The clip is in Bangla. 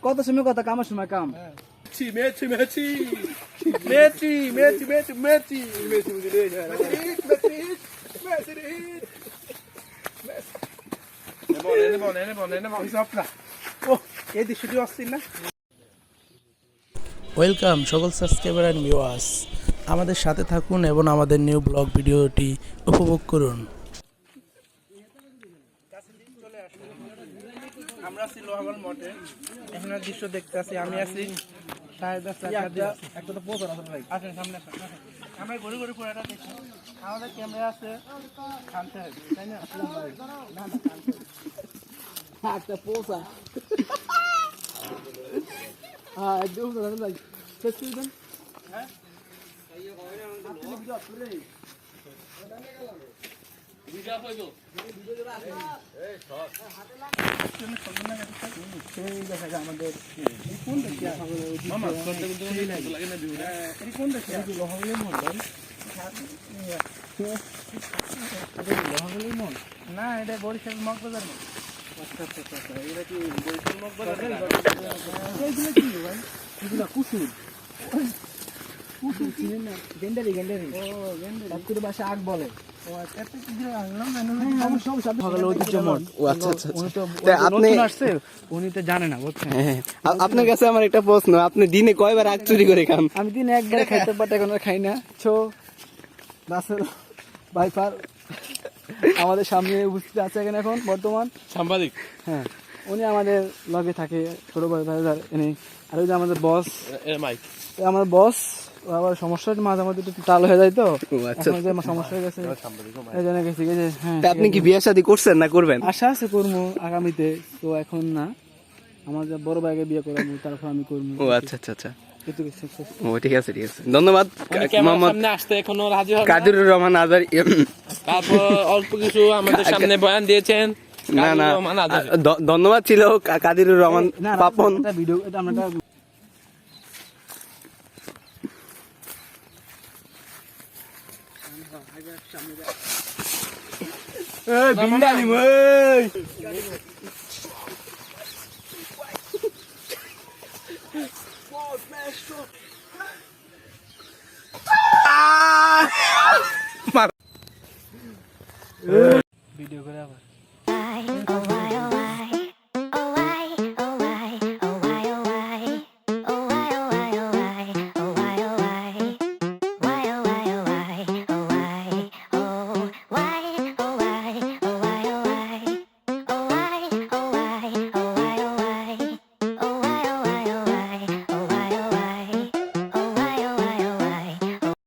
কত সময় কথা কামার সময় কাম Meti, Meti, Meti, Meti, Meti, Meti, Meti, welcome সকল সাবস্ক্রাইবার অ্যান্ড ভিউয়ার্স, আমাদের সাথে থাকুন এবং আমাদের নিউ ব্লগ ভিডিওটি উপভোগ করুন। আমরা আছি লোহাগড় মঠে, এখানে দৃশ্য দেখতে আছি। আমি আছি একটা তো পোস্টার আছে ভাই, আসেন সামনে আসেন। আমরা ঘুরে ঘুরে পুরোটা দেখি। আমাদের ক্যামেরা আছে খানতে হবে, তাই না? না না একটা পোষা হ্যাঁ একদম ভাই শেষ করে দেন হ্যাঁ আমাদের না, এটা বরিশাল মগবাজার না। আচ্ছা আচ্ছা আচ্ছা এটা কি বরিশাল মগবাজার এইগুলো কি ভাই এগুলো কুসুর কুসুর চিনেন না গেন্ডারি গেন্ডারি ও গেন্ডারি আপনাদের ভাষা আগ বলে ও আচ্ছা আচ্ছা কি আনলাম না আমি সব সব সকালে ঐতিহ্য মঠ ও আচ্ছা আচ্ছা উনি তো আপনি আসছে উনি তো জানে না বুঝছেন। আপনার কাছে আমার একটা প্রশ্ন, আপনি দিনে কয়বার আগ চুরি করে খান? আমি দিনে একবার খাইতে পারতে এখন আর খাই না ছো রাসেল বাইফার আমাদের সামনে উপস্থিত আছে এখানে এখন বর্তমান সাংবাদিক। হ্যাঁ উনি আমাদের লগে থাকে ছোট ভাই এনে আর ওই যে আমাদের বস মাইক, আমার বস আবার সমস্যা মাঝে মাঝে একটু তাল হয়ে যায় তো আচ্ছা এখন যে সমস্যা হয়ে গেছে এই জন্য গেছি যে হ্যাঁ তা আপনি কি বিয়ে শাদী করছেন না করবেন? আশা আছে করবো আগামীতে, তো এখন না আমার যে বড় ভাইকে বিয়ে করাবো তারপর আমি করবো। ও আচ্ছা আচ্ছা আচ্ছা কিন্তু success। ও ঠিক আছে ঠিক আছে, ধন্যবাদ মোহাম্মদ সামনে আসতে এখনো রাজি হবে না। কাদিরুর রহমান আজারি। তারপর অল্প কিছু আমাদের সামনে বয়ান দিয়েছেন। না না কাদিরুর রহমান আজারি। ধন্যবাদ ছিল কাদিরুর রহমান না পাপন। এটা ভিডিও এটা আমরা বিন্দালি মই ভিডিও করে আবার